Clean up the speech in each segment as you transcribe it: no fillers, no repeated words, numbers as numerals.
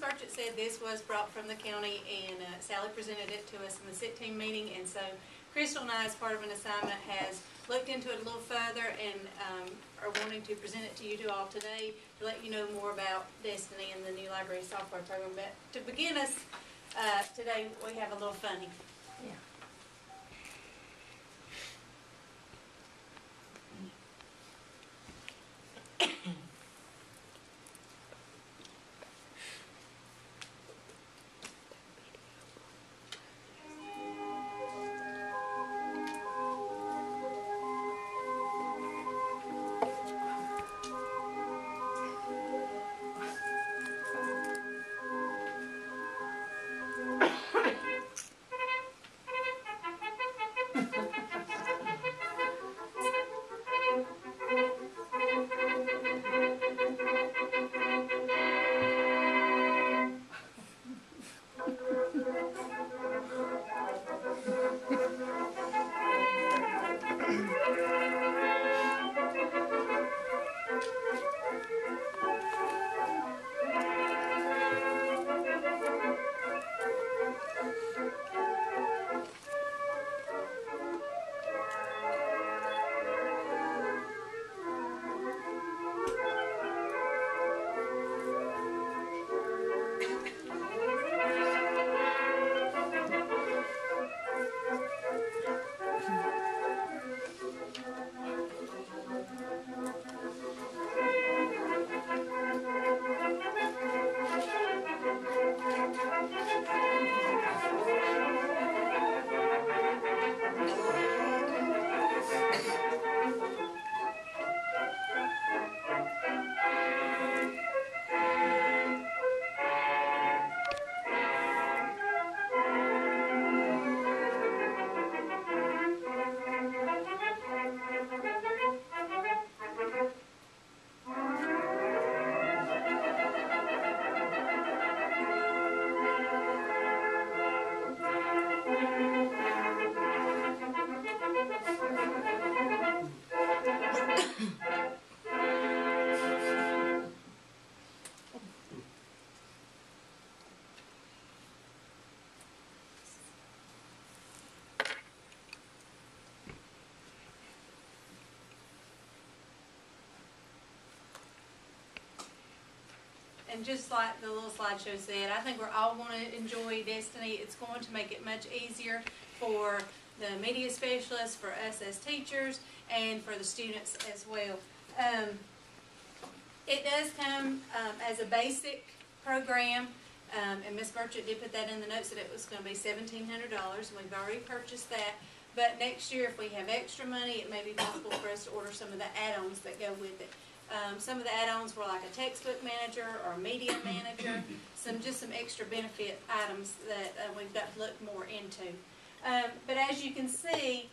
Burchett said, this was brought from the county, and Sally presented it to us in the SIT team meeting, and so Crystal and I, as part of an assignment, has looked into it a little further and are wanting to present it to you all today to let you know more about Destiny and the new library software program. But to begin us today, we have a little funny. Yeah. And just like the little slideshow said, I think we're all going to enjoy Destiny. It's going to make it much easier for the media specialists, for us as teachers, and for the students as well. It does come as a basic program, and Ms. Burchett did put that in the notes that it was going to be $1,700. We've already purchased that. But next year, if we have extra money, it may be possible for us to order some of the add-ons that go with it. Some of the add-ons were like a textbook manager or a media manager, just some extra benefit items that we've got to look more into. But as you can see,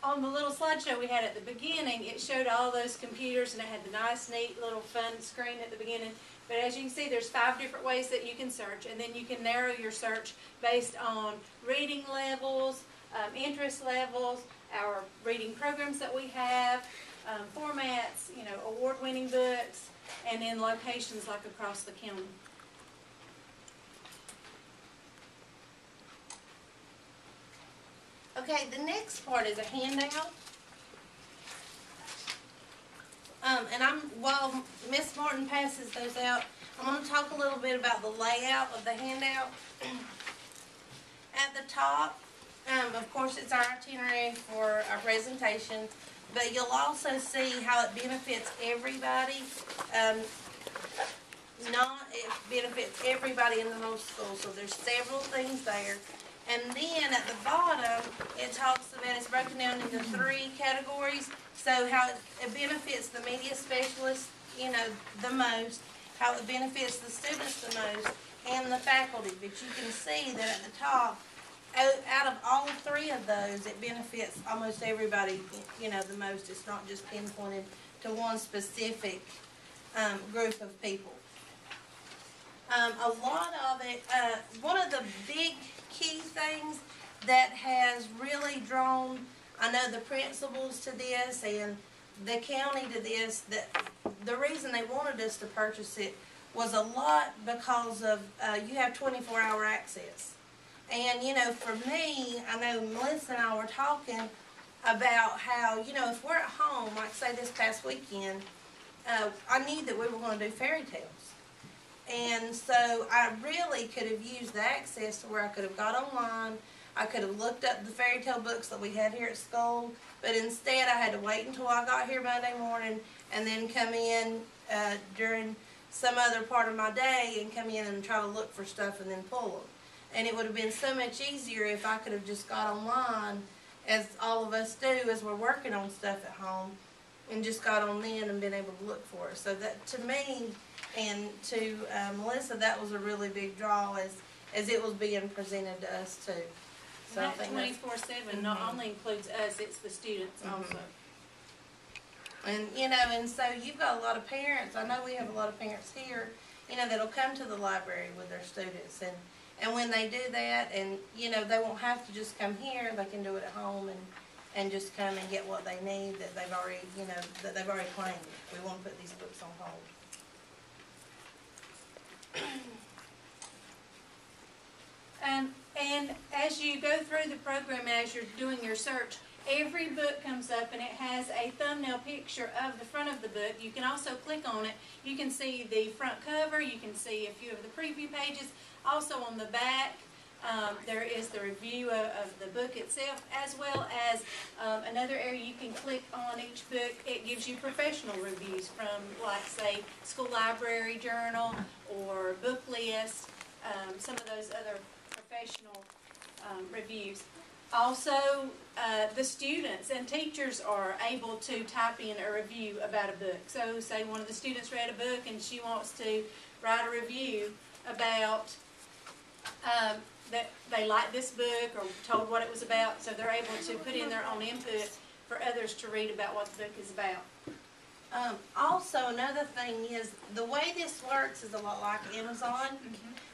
on the little slideshow we had at the beginning, it showed all those computers, and it had the nice, neat little fun screen at the beginning. But as you can see, there's 5 different ways that you can search, and then you can narrow your search based on reading levels, interest levels, our reading programs that we have, formats, award-winning books, and then locations like across the county. Okay, the next part is a handout. While Miss Martin passes those out, I'm going to talk a little bit about the layout of the handout. At the top, of course, it's our itinerary for our presentation, but you'll also see how it benefits everybody. It benefits everybody in the whole school, so there's several things there. And then at the bottom, it talks about, it's broken down into 3 categories. So how it benefits the media specialists, the most, how it benefits the students the most, and the faculty. But you can see that at the top, out of all 3 of those, it benefits almost everybody, the most. It's not just pinpointed to one specific group of people. A lot of it, one of the big key things that has really drawn, I know, the principals to this and the county to this, that the reason they wanted us to purchase it was a lot because of, you have 24-hour access. And, you know, for me, I know Melissa and I were talking about how, you know, if we're at home, like say this past weekend, I knew that we were going to do fairy tales. And so I really could have used the access to where I could have got online, I could have looked up the fairy tale books that we had here at school, but instead I had to wait until I got here Monday morning and then come in during some other part of my day and come in and try to look for stuff and then pull them. And it would have been so much easier if I could have just got online, as all of us do as we're working on stuff at home, and just got on then and been able to look for it. So that, to me and to Melissa, that was a really big draw as it was being presented to us too. So And that 24/7 not only includes us, it's the students also. And, you know, and so you've got a lot of parents, I know we have a lot of parents here, you know, that'll come to the library with their students. And when they do that, and, you know, they won't have to just come here, they can do it at home and just come and get what they need that they've already, you know, that they've already claimed. We won't put these books on hold. And as you go through the program, as you're doing your search, every book comes up and it has a thumbnail picture of the front of the book. You can also click on it. You can see the front cover. You can see a few of the preview pages. Also on the back, there is the review of the book itself, as well as another area you can click on each book. It gives you professional reviews from, like, say, School Library Journal or Book List, some of those other professional reviews. Also, the students and teachers are able to type in a review about a book. So, say one of the students read a book and she wants to write a review about that they liked this book or told what it was about, so they're able to put in their own input for others to read about what the book is about. Also, another thing is, the way this works is a lot like Amazon.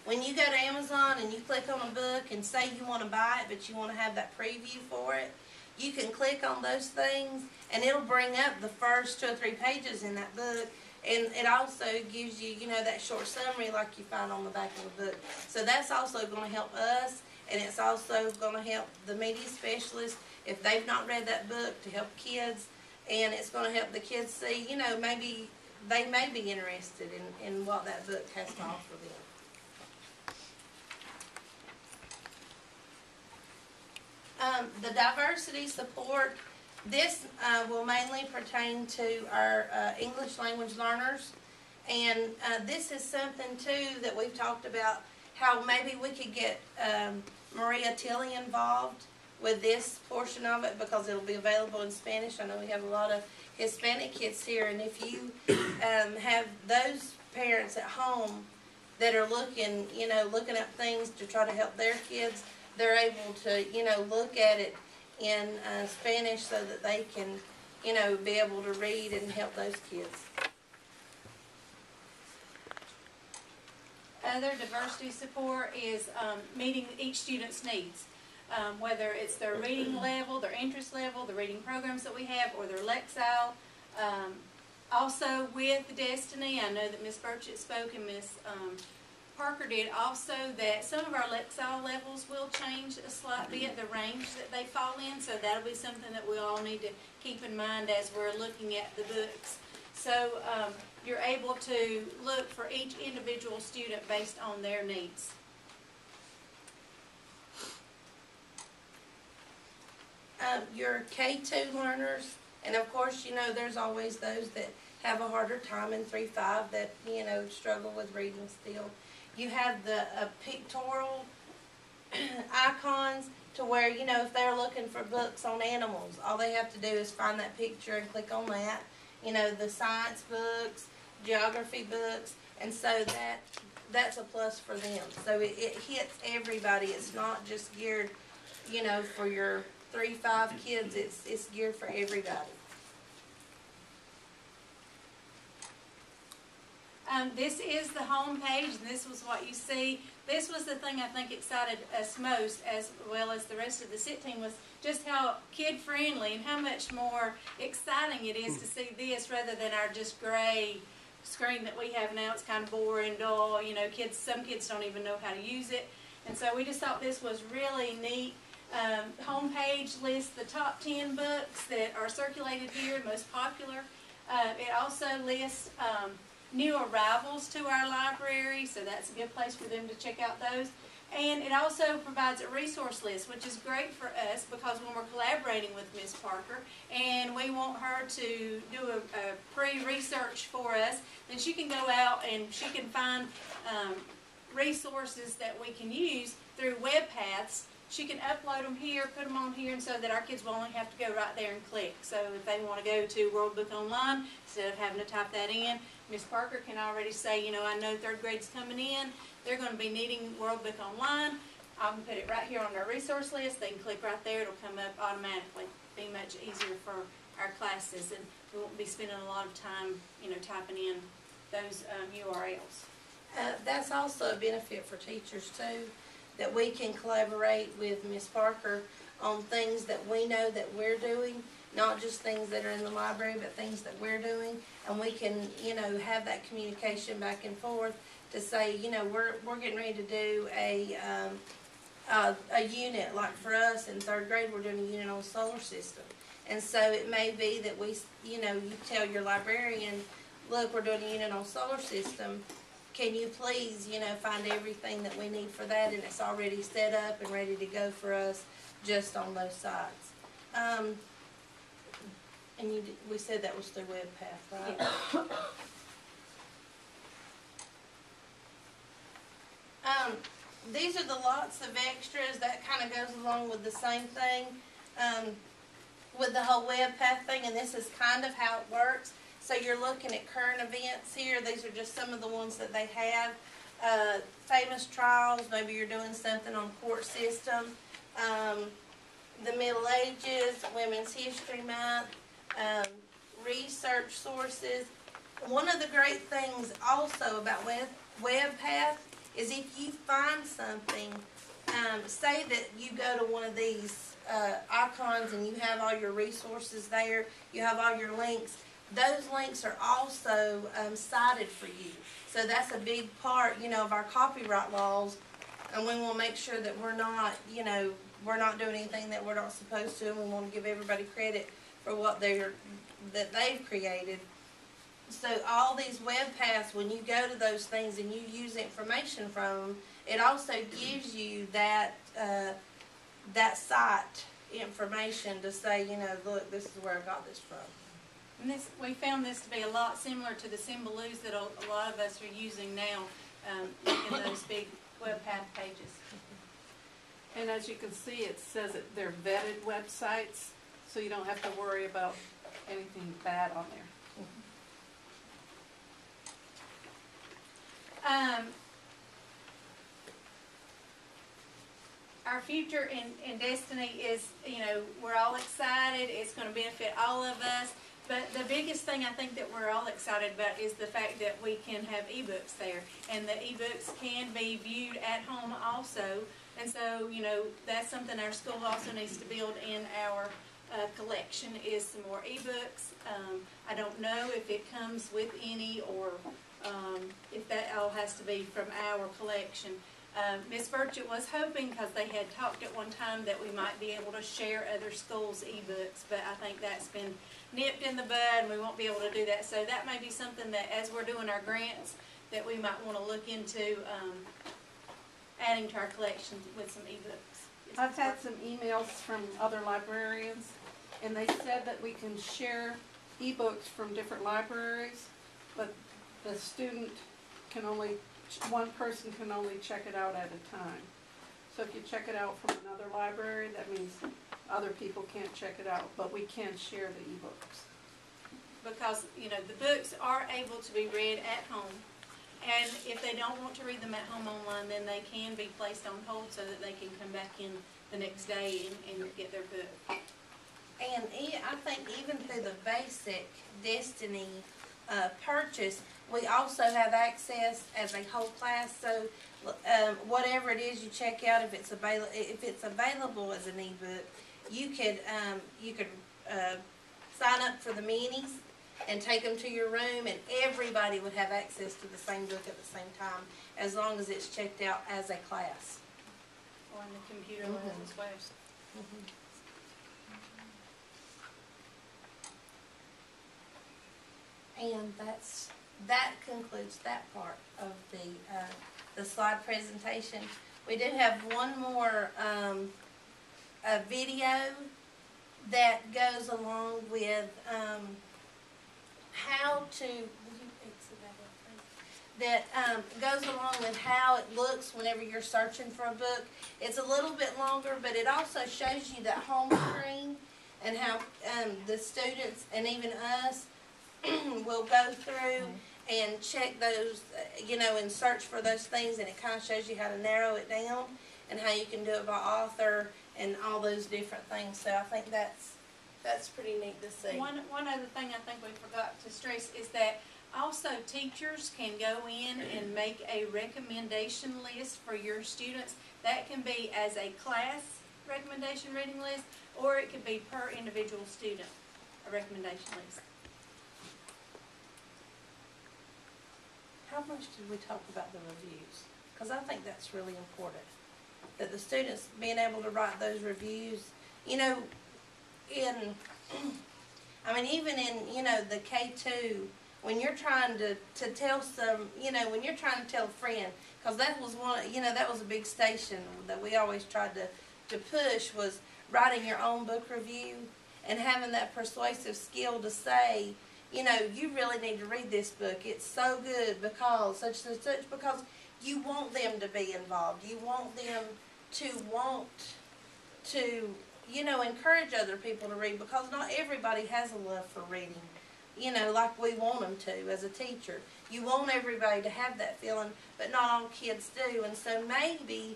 When you go to Amazon and you click on a book and say you want to buy it, but you want to have that preview for it, you can click on those things and it'll bring up the first 2 or 3 pages in that book. And it also gives you, you know, that short summary like you find on the back of the book. So that's also going to help us, and it's also going to help the media specialists if they've not read that book, to help kids. And it's going to help the kids see, you know, maybe they may be interested in what that book has to offer them. The diversity support, this will mainly pertain to our English language learners. And this is something, too, that we've talked about, how maybe we could get Maria Tilley involved with this portion of it, because it'll be available in Spanish. I know we have a lot of Hispanic kids here, and if you have those parents at home that are looking, you know, looking up things to try to help their kids, they're able to, you know, look at it in Spanish so that they can, you know, be able to read and help those kids. Other diversity support is meeting each student's needs. Whether it's their reading level, their interest level, the reading programs that we have, or their Lexile. Also with Destiny, I know that Ms. Burchett spoke and Ms. Parker did also, that some of our Lexile levels will change a slight bit, the range that they fall in, so that'll be something that we all need to keep in mind as we're looking at the books. So you're able to look for each individual student based on their needs. Your K2 learners, and of course, you know, there's always those that have a harder time in 3-5 that, you know, struggle with reading still. You have the pictorial icons to where, you know, if they're looking for books on animals, all they have to do is find that picture and click on that. You know, the science books, geography books, and so that's a plus for them. So it hits everybody. It's not just geared, you know, for your 3-5 kids. It's geared for everybody. This is the home page, and this was what you see. This was the thing I think excited us most, as well as the rest of the SIT team, was just how kid-friendly and how much more exciting it is to see this rather than our just gray screen that we have now. It's kind of boring, dull, you know, some kids don't even know how to use it. And so we just thought this was really neat. Homepage lists the top 10 books that are circulated here, most popular. It also lists new arrivals to our library, so that's a good place for them to check out those. And it also provides a resource list, which is great for us because when we're collaborating with Ms. Parker and we want her to do a pre-research for us, then she can go out and she can find resources that we can use through web paths. She can upload them here, put them on here, and so that our kids will only have to go right there and click. So if they want to go to World Book Online, instead of having to type that in, Ms. Parker can already say, you know, I know third grade's coming in. They're going to be needing World Book Online. I can put it right here on their resource list. They can click right there. It'll come up automatically. Be much easier for our classes, and we won't be spending a lot of time, you know, typing in those URLs. That's also a benefit for teachers too, that we can collaborate with Ms. Parker on things that we know that we're doing, not just things that are in the library, but things that we're doing, and we can, you know, have that communication back and forth to say, you know, we're getting ready to do a unit, like for us in third grade, we're doing a unit on solar system, and so it may be that we, you know, you tell your librarian, look, we're doing a unit on solar system. Can you please, you know, find everything that we need for that, and it's already set up and ready to go for us just on those sites. And we said that was through WebPath, right? Yeah. These are the lots of extras. That kind of goes along with the same thing, with the whole WebPath thing, and this is kind of how it works. So you're looking at current events here. These are just some of the ones that they have. Famous trials, maybe you're doing something on court system. The Middle Ages, Women's History Month, research sources. One of the great things also about WebPath is if you find something, say that you go to one of these icons and you have all your resources there, you have all your links, those links are also cited for you. So that's a big part, you know, of our copyright laws, and we want to make sure that we're not, you know, we're not doing anything that we're not supposed to, and we want to give everybody credit for what that they've created. So all these web paths, when you go to those things and you use information from them, it also gives you that that site information to say, you know, look, this is where I got this from. And we found this to be a lot similar to the Symboloos that a lot of us are using now, in those big web path pages. And as you can see, it says that they're vetted websites, so you don't have to worry about anything bad on there. Our future in Destiny is, you know, we're all excited. It's going to benefit all of us. But the biggest thing I think that we're all excited about is the fact that we can have ebooks there. And the ebooks can be viewed at home also. And so, you know, that's something our school also needs to build in our collection, is some more ebooks. I don't know if it comes with any, or if that all has to be from our collection. Ms. Burchett was hoping, because they had talked at one time, that we might be able to share other schools' ebooks, but I think that's been nipped in the bud and we won't be able to do that. So that may be something that, as we're doing our grants, that we might want to look into adding to our collection with some ebooks. I've had some emails from other librarians, and they said that we can share ebooks from different libraries, but the student can only, one person can only check it out at a time. So if you check it out from another library, that means other people can't check it out, but we can share the ebooks. Because, you know, the books are able to be read at home, and if they don't want to read them at home online, then they can be placed on hold so that they can come back in the next day and get their book. And I think even through the basic Destiny purchase, we also have access as a whole class. So whatever it is you check out, if it's available as an ebook, you could sign up for the minis, and take them to your room, and everybody would have access to the same book at the same time, as long as it's checked out as a class. On the computer lab as well. And that concludes that part of the slide presentation. We do have one more a video that goes along with how to goes along with how it looks whenever you're searching for a book. It's a little bit longer, but it also shows you that home screen and how the students and even us will go through and check those, and search for those things, and it kind of shows you how to narrow it down and how you can do it by author and all those different things. So I think that's pretty neat to see. One other thing I think we forgot to stress is that also teachers can go in and make a recommendation list for your students. That can be as a class recommendation reading list, or it could be per individual student, a recommendation list. How much did we talk about the reviews? Because I think that's really important, that the students being able to write those reviews, even in, the K2, when you're trying to tell when you're trying to tell a friend, because that was that was a big station that we always tried to push, was writing your own book review and having that persuasive skill to say, you really need to read this book. It's so good because such and such, because you want them to be involved. You want them to encourage other people to read, because not everybody has a love for reading, like we want them to as a teacher. You want everybody to have that feeling, but not all kids do. And so maybe,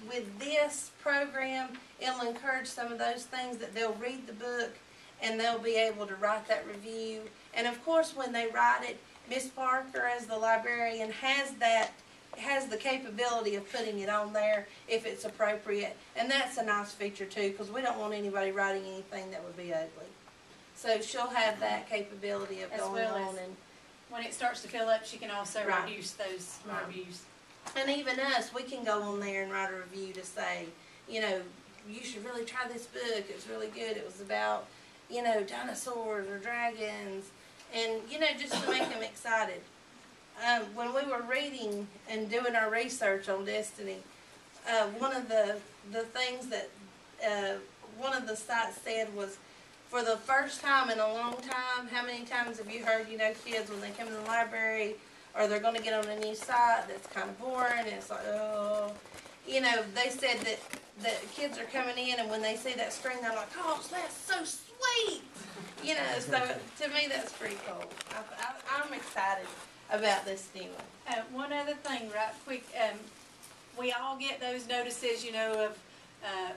with this program, it'll encourage some of those things, that they'll read the book and they'll be able to write that review. And of course, when they write it, Miss Parker, as the librarian, has the capability of putting it on there if it's appropriate. And that's a nice feature too, because we don't want anybody writing anything that would be ugly. So she'll have that capability of going on, and when it starts to fill up, she can also Right. reduce those reviews. and even us, we can go on there and write a review to say, you should really try this book. It's really good. It was about, dinosaurs or dragons, and, just to make them excited. When we were reading and doing our research on Destiny, one of the things that one of the sites said was, for the first time in a long time, how many times have you heard, kids when they come to the library, or they're going to get on a new site that's kind of boring, and it's like, oh, they said that kids are coming in, and when they see that screen, they're like, oh, that's so sweet. So to me, that's pretty cool. I'm excited about this new one. One other thing, right quick, we all get those notices, of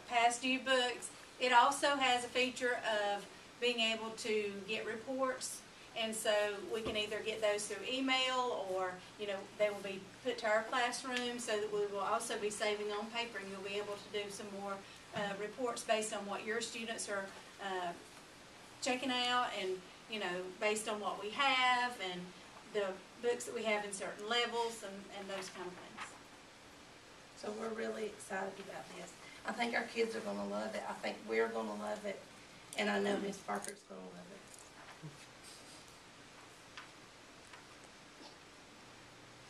past due books. It also has a feature of being able to get reports, and so we can either get those through email, or they will be put to our classroom, so that we will also be saving on paper, and you'll be able to do some more reports based on what your students are checking out, and based on what we have and the books that we have in certain levels, and those kind of things. So we're really excited about this. I think our kids are going to love it. I think we're going to love it. And I know Miss Parker's going to love it.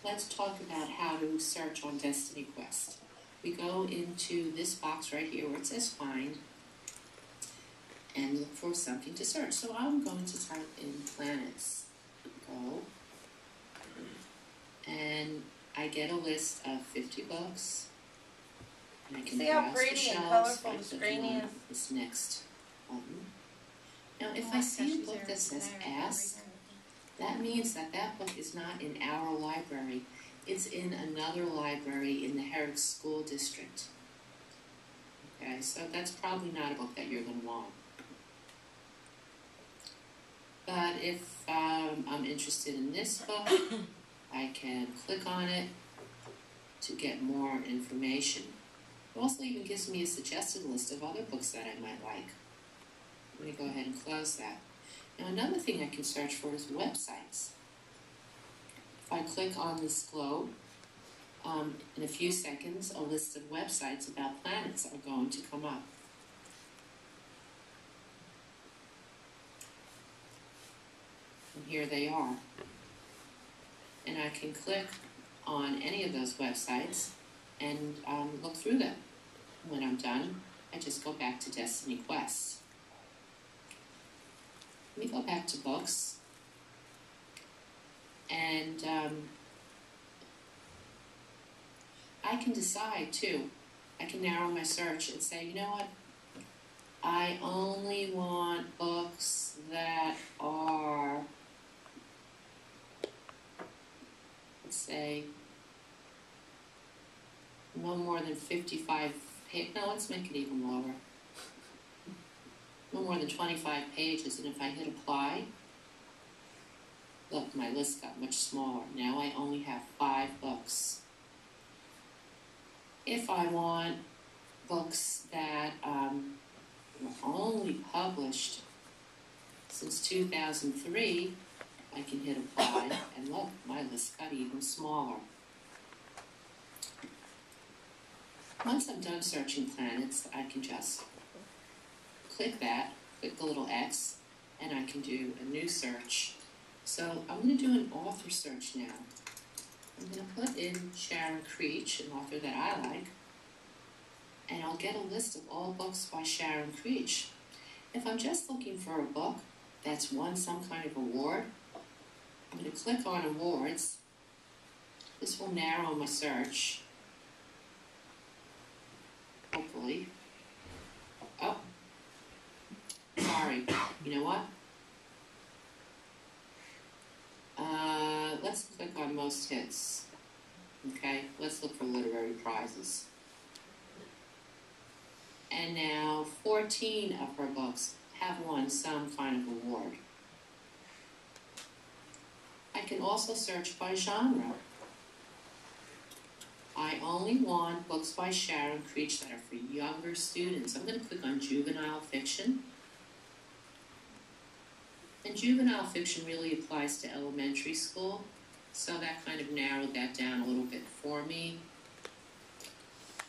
Let's talk about how to search on Destiny Quest. We go into this box right here where it says Find, and look for something to search. So I'm going to type in planets. Go. And I get a list of 50 books. And I can See how browse pretty the and shelves colorful by the clicking screen on is? this next button. Now, if Oh, I see a she's book there that says now. Ask, that means that that book is not in our library. It's in another library in the Herrick School District. Okay, so that's probably not a book that you're going to want. But if I'm interested in this book, I can click on it to get more information. It also even gives me a suggested list of other books that I might like. Let me go ahead and close that. Now another thing I can search for is websites. If I click on this globe, in a few seconds, a list of websites about planets are going to come up. And here they are. And I can click on any of those websites and look through them. When I'm done, I just go back to Destiny Quest. Let me go back to books. And I can decide too. I can narrow my search and say, you know what? I only want books that are, let's say, no more than 55 pages. No, let's make it even lower. No more than 25 pages. And if I hit apply, look, my list got much smaller. Now I only have 5 books. If I want books that were only published since 2003, I can hit apply, and look, my list got even smaller. Once I'm done searching planets, I can just click that, click the little X, and I can do a new search. So I'm going to do an author search now. I'm going to put in Sharon Creech, an author that I like, and I'll get a list of all books by Sharon Creech. If I'm just looking for a book that's won some kind of award, I'm going to click on awards. This will narrow my search, hopefully. Oh, sorry. You know what? Let's click on most hits. Okay, let's look for literary prizes. And now 14 of her books have won some kind of award. I can also search by genre. I only want books by Sharon Creech that are for younger students. I'm going to click on juvenile fiction. And juvenile fiction really applies to elementary school, so that kind of narrowed that down a little bit for me.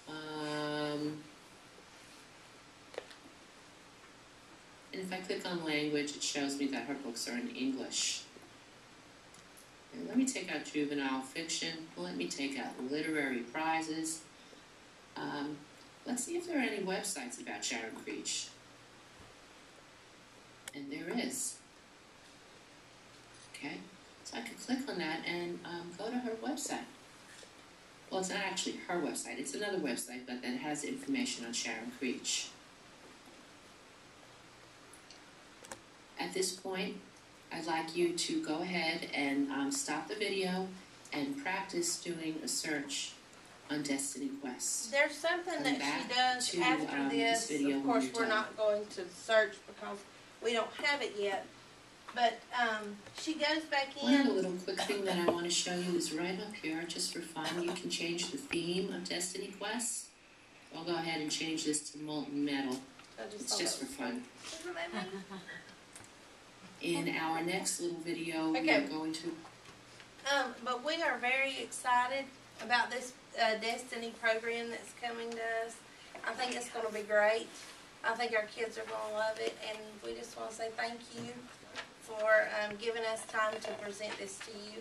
And if I click on language, it shows me that her books are in English. And let me take out juvenile fiction. Let me take out literary prizes. Let's see if there are any websites about Sharon Creech. And there is. Okay, so I could click on that and go to her website. Well, it's not actually her website. It's another website, but that has information on Sharon Creech. At this point, I'd like you to go ahead and stop the video and practice doing a search on Destiny Quest. There's something that she does to, after this this. video Of course, when you're we're done. not going to search because we don't have it yet. But she goes back One other in. little quick thing that I want to show you is right up here, just for fun, you can change the theme of Destiny Quest. I'll go ahead and change this to molten metal. It's just for fun. Isn't that neat? In our next little video, we Okay. are going to... But we are very excited about this Destiny program that's coming to us. I think it's going to be great. I think our kids are going to love it, and we just want to say thank you for giving us time to present this to you.